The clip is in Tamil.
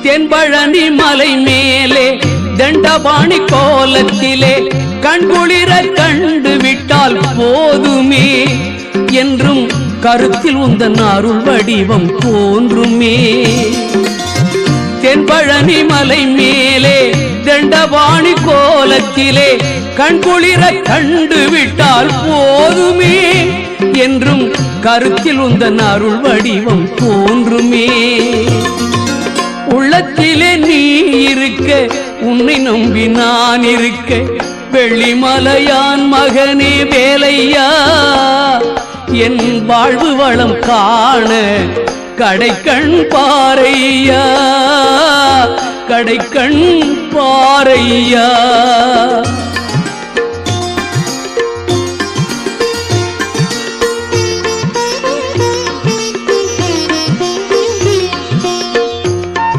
தென்பழனி மலை மேலே தண்டபாணி கோலத்திலே கண்குளிர கண்டு விட்டால் போதுமே என்றும் கருத்தில் உந்தன் அருள் வடிவம் தோன்றுமே. தென்பழனி மலை மேலே தண்டபாணி கோலத்திலே கண்குளிர கண்டு விட்டால் போதுமே என்றும் கருத்தில் உந்தன் அருள் வடிவம் தோன்றுமே. உள்ளத்திலே நீ இருக்க உன்னை நம்பி நான் இருக்க வெள்ளிமலையான் மகனே வேலையா என் வாழ்வு வளம் காண கடைக்கண் பாரையா கடைக்கண் பாரையா.